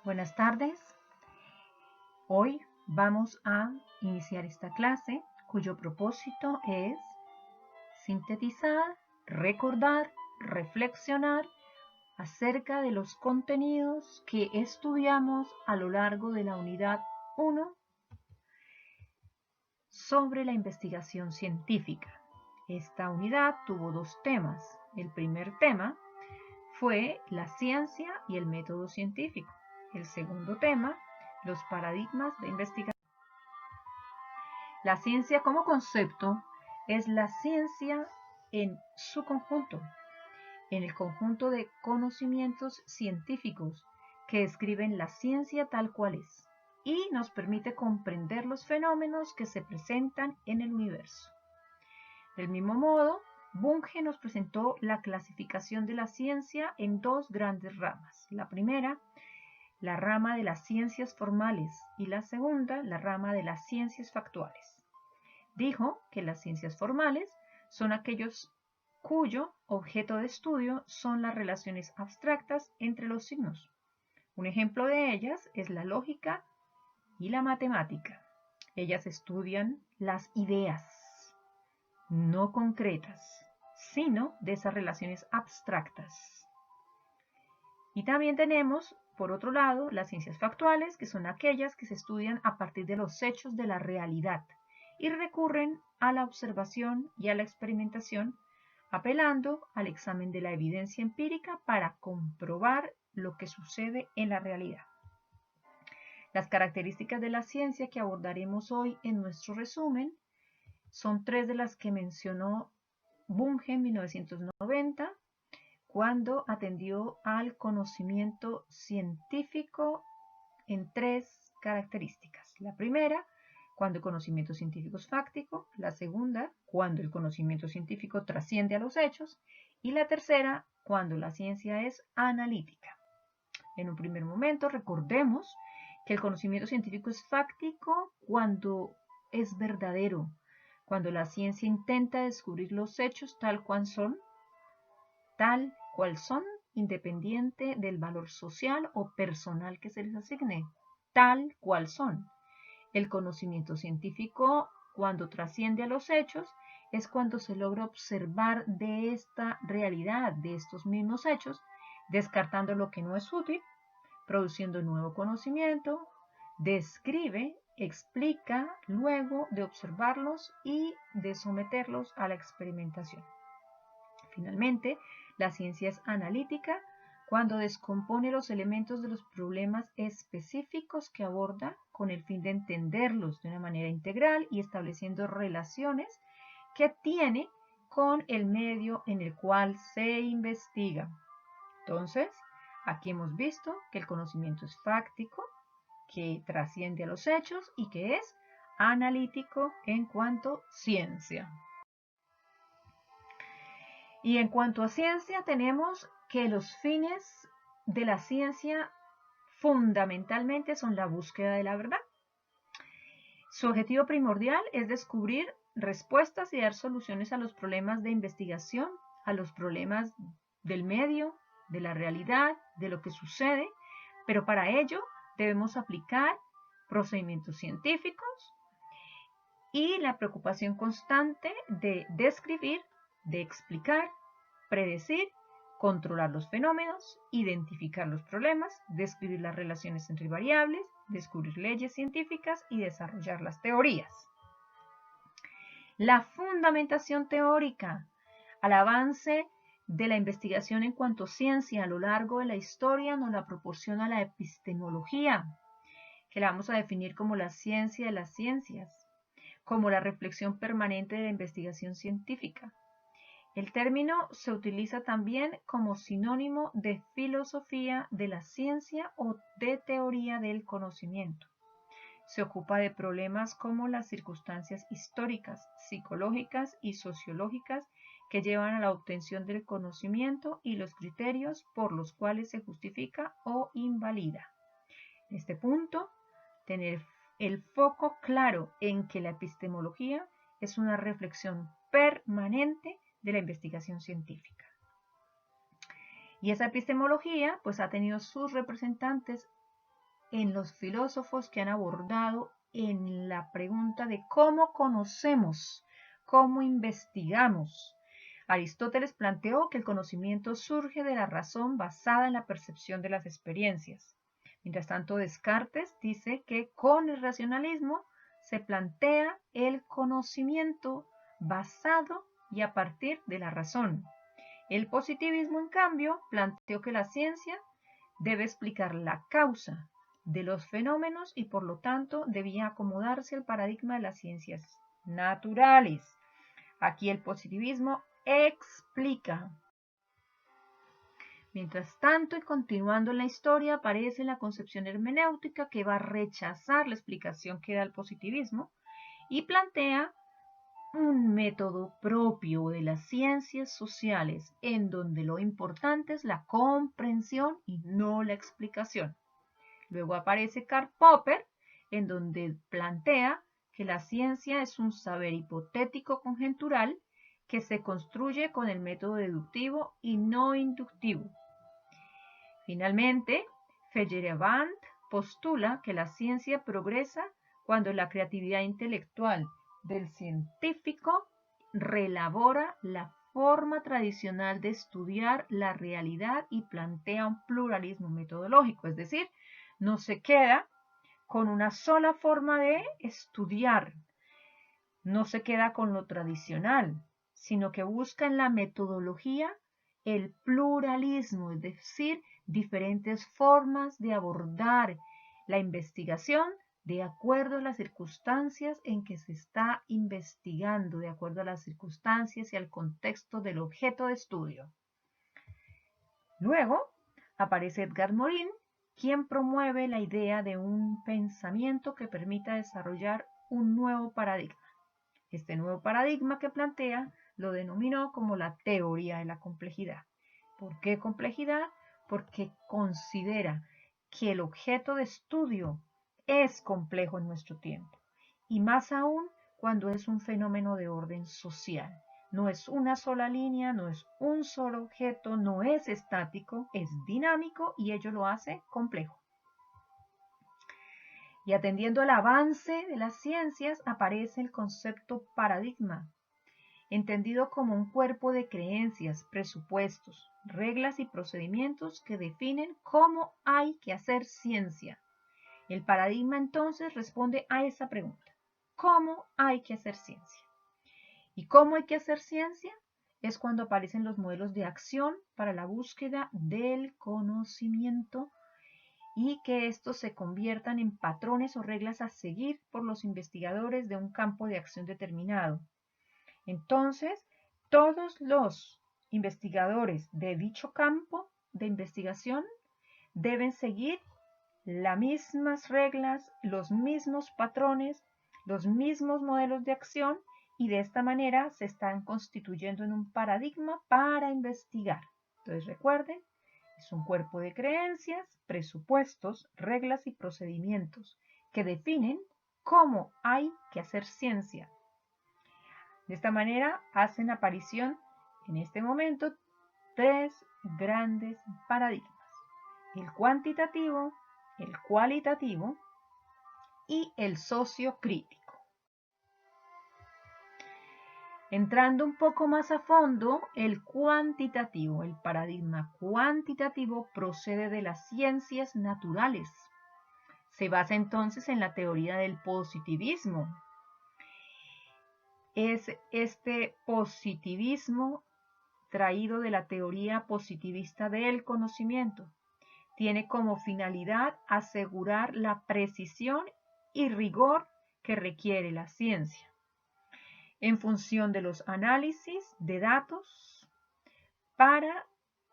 Buenas tardes. Hoy vamos a iniciar esta clase cuyo propósito es sintetizar, recordar, reflexionar acerca de los contenidos que estudiamos a lo largo de la unidad 1 sobre la investigación científica. Esta unidad tuvo dos temas. El primer tema fue la ciencia y el método científico. El segundo tema, los paradigmas de investigación. La ciencia como concepto es la ciencia en su conjunto, en el conjunto de conocimientos científicos que describen la ciencia tal cual es y nos permite comprender los fenómenos que se presentan en el universo. Del mismo modo, Bunge nos presentó la clasificación de la ciencia en dos grandes ramas. La primera, la rama de las ciencias formales, y la segunda, la rama de las ciencias factuales. Dijo que las ciencias formales son aquellos cuyo objeto de estudio son las relaciones abstractas entre los signos. Un ejemplo de ellas es la lógica y la matemática. Ellas estudian las ideas, no concretas, sino de esas relaciones abstractas. Y también tenemos, por otro lado, las ciencias factuales, que son aquellas que se estudian a partir de los hechos de la realidad y recurren a la observación y a la experimentación, apelando al examen de la evidencia empírica para comprobar lo que sucede en la realidad. Las características de la ciencia que abordaremos hoy en nuestro resumen son tres de las que mencionó Bunge en 1990, cuando atendió al conocimiento científico en tres características. La primera, cuando el conocimiento científico es fáctico. La segunda, cuando el conocimiento científico trasciende a los hechos. Y la tercera, cuando la ciencia es analítica. En un primer momento, recordemos que el conocimiento científico es fáctico cuando es verdadero, cuando la ciencia intenta descubrir los hechos tal cual son, independiente del valor social o personal que se les asigne, tal cual son. El conocimiento científico, cuando trasciende a los hechos, es cuando se logra observar de esta realidad, de estos mismos hechos, descartando lo que no es útil, produciendo nuevo conocimiento, describe, explica luego de observarlos y de someterlos a la experimentación. Finalmente, la ciencia es analítica cuando descompone los elementos de los problemas específicos que aborda con el fin de entenderlos de una manera integral y estableciendo relaciones que tiene con el medio en el cual se investiga. Entonces, aquí hemos visto que el conocimiento es fáctico, que trasciende a los hechos y que es analítico en cuanto ciencia. Y en cuanto a ciencia, tenemos que los fines de la ciencia fundamentalmente son la búsqueda de la verdad. Su objetivo primordial es descubrir respuestas y dar soluciones a los problemas de investigación, a los problemas del medio, de la realidad, de lo que sucede, pero para ello debemos aplicar procedimientos científicos y la preocupación constante de describir, de explicar, predecir, controlar los fenómenos, identificar los problemas, describir las relaciones entre variables, descubrir leyes científicas y desarrollar las teorías. La fundamentación teórica al avance de la investigación en cuanto a ciencia a lo largo de la historia nos la proporciona la epistemología, que la vamos a definir como la ciencia de las ciencias, como la reflexión permanente de la investigación científica. El término se utiliza también como sinónimo de filosofía de la ciencia o de teoría del conocimiento. Se ocupa de problemas como las circunstancias históricas, psicológicas y sociológicas que llevan a la obtención del conocimiento y los criterios por los cuales se justifica o invalida. En este punto, tener el foco claro en que la epistemología es una reflexión permanente de la investigación científica. Y esa epistemología pues ha tenido sus representantes en los filósofos que han abordado en la pregunta de cómo conocemos, cómo investigamos. Aristóteles planteó que el conocimiento surge de la razón basada en la percepción de las experiencias. Mientras tanto, Descartes dice que con el racionalismo se plantea el conocimiento basado y a partir de la razón. El positivismo, en cambio, planteó que la ciencia debe explicar la causa de los fenómenos y por lo tanto debía acomodarse al paradigma de las ciencias naturales. Aquí el positivismo explica. Mientras tanto, y continuando en la historia, aparece la concepción hermenéutica que va a rechazar la explicación que da el positivismo y plantea un método propio de las ciencias sociales en donde lo importante es la comprensión y no la explicación. Luego aparece Karl Popper, en donde plantea que la ciencia es un saber hipotético conjetural que se construye con el método deductivo y no inductivo. Finalmente, Feyerabend postula que la ciencia progresa cuando la creatividad intelectual del científico reelabora la forma tradicional de estudiar la realidad y plantea un pluralismo metodológico, es decir, no se queda con una sola forma de estudiar, no se queda con lo tradicional, sino que busca en la metodología el pluralismo, es decir, diferentes formas de abordar la investigación de acuerdo a las circunstancias en que se está investigando, de acuerdo a las circunstancias y al contexto del objeto de estudio. Luego aparece Edgar Morin, quien promueve la idea de un pensamiento que permita desarrollar un nuevo paradigma. Este nuevo paradigma que plantea lo denominó como la teoría de la complejidad. ¿Por qué complejidad? Porque considera que el objeto de estudio es complejo en nuestro tiempo, y más aún cuando es un fenómeno de orden social. No es una sola línea, no es un solo objeto, no es estático, es dinámico y ello lo hace complejo. Y atendiendo al avance de las ciencias aparece el concepto paradigma, entendido como un cuerpo de creencias, presupuestos, reglas y procedimientos que definen cómo hay que hacer ciencia. El paradigma entonces responde a esa pregunta: ¿cómo hay que hacer ciencia? ¿Y cómo hay que hacer ciencia? Es cuando aparecen los modelos de acción para la búsqueda del conocimiento y que estos se conviertan en patrones o reglas a seguir por los investigadores de un campo de acción determinado. Entonces, todos los investigadores de dicho campo de investigación deben seguir las mismas reglas, los mismos patrones, los mismos modelos de acción y de esta manera se están constituyendo en un paradigma para investigar. Entonces recuerden, es un cuerpo de creencias, presupuestos, reglas y procedimientos que definen cómo hay que hacer ciencia. De esta manera hacen aparición en este momento tres grandes paradigmas: el cuantitativo, el cualitativo y el sociocrítico. Entrando un poco más a fondo, el cuantitativo, el paradigma cuantitativo procede de las ciencias naturales. Se basa entonces en la teoría del positivismo. Es este positivismo traído de la teoría positivista del conocimiento. Tiene como finalidad asegurar la precisión y rigor que requiere la ciencia en función de los análisis de datos para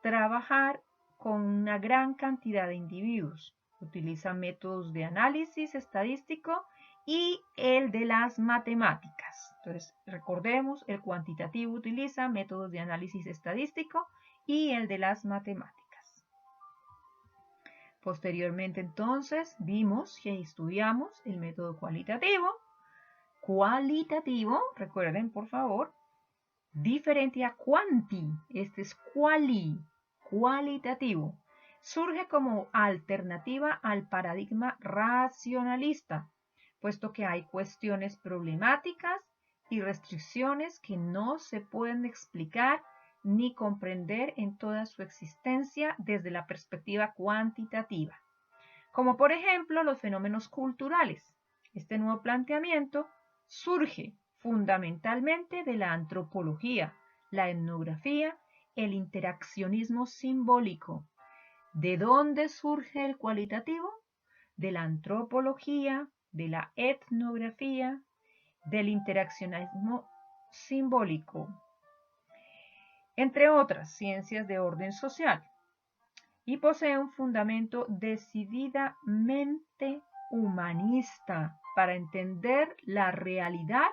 trabajar con una gran cantidad de individuos. Utiliza métodos de análisis estadístico y el de las matemáticas. Entonces, recordemos, el cuantitativo utiliza métodos de análisis estadístico y el de las matemáticas. Posteriormente, entonces, vimos y estudiamos el método cualitativo. Cualitativo, recuerden por favor, diferente a quanti, este es cualitativo. surge como alternativa al paradigma racionalista, puesto que hay cuestiones problemáticas y restricciones que no se pueden explicar ni comprender en toda su existencia desde la perspectiva cuantitativa, como por ejemplo los fenómenos culturales. Este nuevo planteamiento surge fundamentalmente de la antropología, la etnografía, el interaccionismo simbólico. ¿De dónde surge el cualitativo? De la antropología, de la etnografía, del interaccionismo simbólico, entre otras ciencias de orden social, y posee un fundamento decididamente humanista para entender la realidad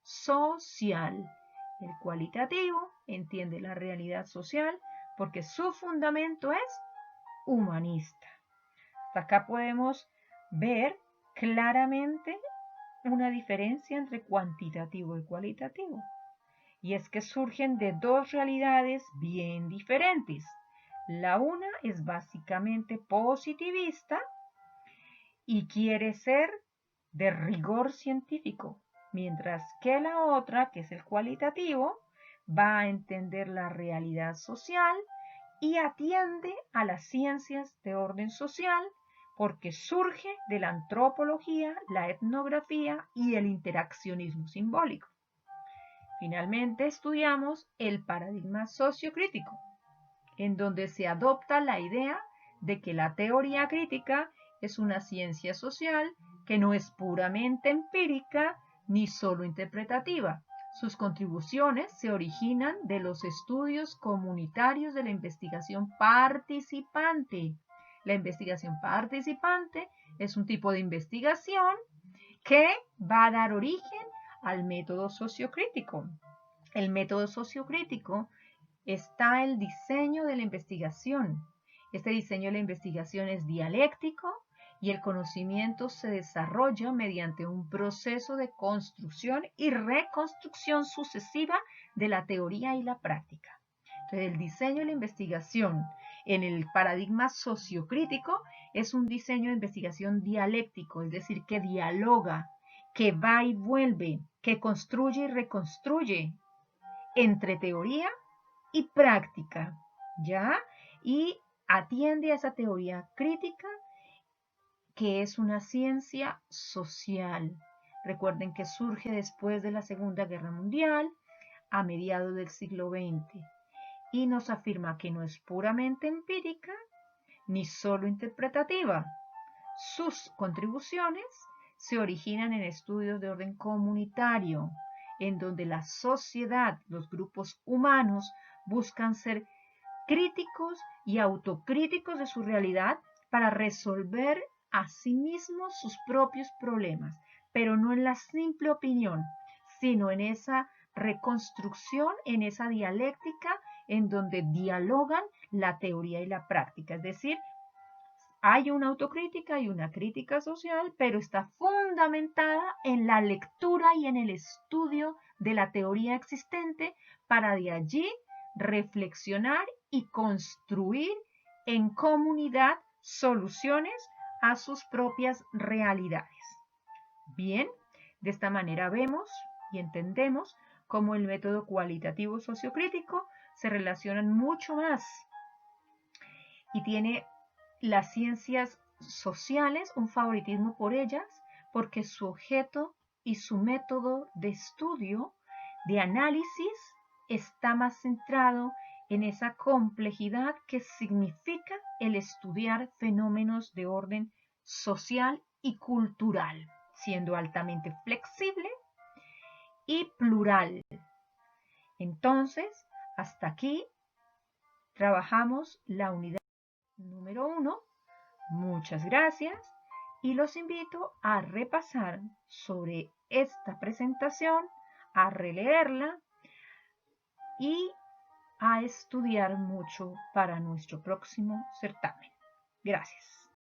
social. El cualitativo entiende la realidad social porque su fundamento es humanista. Hasta acá podemos ver claramente una diferencia entre cuantitativo y cualitativo. Y es que surgen de dos realidades bien diferentes. La una es básicamente positivista y quiere ser de rigor científico, mientras que la otra, que es el cualitativo, va a entender la realidad social y atiende a las ciencias de orden social porque surge de la antropología, la etnografía y el interaccionismo simbólico. Finalmente estudiamos el paradigma sociocrítico, en donde se adopta la idea de que la teoría crítica es una ciencia social que no es puramente empírica ni solo interpretativa. Sus contribuciones se originan de los estudios comunitarios de la investigación participante. La investigación participante es un tipo de investigación que va a dar origen al método sociocrítico. El método sociocrítico está el diseño de la investigación. Este diseño de la investigación es dialéctico y el conocimiento se desarrolla mediante un proceso de construcción y reconstrucción sucesiva de la teoría y la práctica. Entonces, el diseño de la investigación en el paradigma sociocrítico es un diseño de investigación dialéctico, es decir, que dialoga, que va y vuelve, que construye y reconstruye entre teoría y práctica, ¿ya? Y atiende a esa teoría crítica que es una ciencia social. Recuerden que surge después de la Segunda Guerra Mundial, a mediados del siglo XX, y nos afirma que no es puramente empírica ni solo interpretativa. Sus contribuciones se originan en estudios de orden comunitario, en donde la sociedad, los grupos humanos, buscan ser críticos y autocríticos de su realidad para resolver a sí mismos sus propios problemas, pero no en la simple opinión, sino en esa reconstrucción, en esa dialéctica en donde dialogan la teoría y la práctica. Es decir, hay una autocrítica y una crítica social, pero está fundamentada en la lectura y en el estudio de la teoría existente para de allí reflexionar y construir en comunidad soluciones a sus propias realidades. Bien, de esta manera vemos y entendemos cómo el método cualitativo sociocrítico se relaciona mucho más y tiene las ciencias sociales un favoritismo por ellas porque su objeto y su método de estudio, de análisis, está más centrado en esa complejidad que significa el estudiar fenómenos de orden social y cultural, siendo altamente flexible y plural. Entonces, hasta aquí trabajamos la unidad número 1. Muchas gracias y los invito a repasar sobre esta presentación, a releerla y a estudiar mucho para nuestro próximo certamen. Gracias.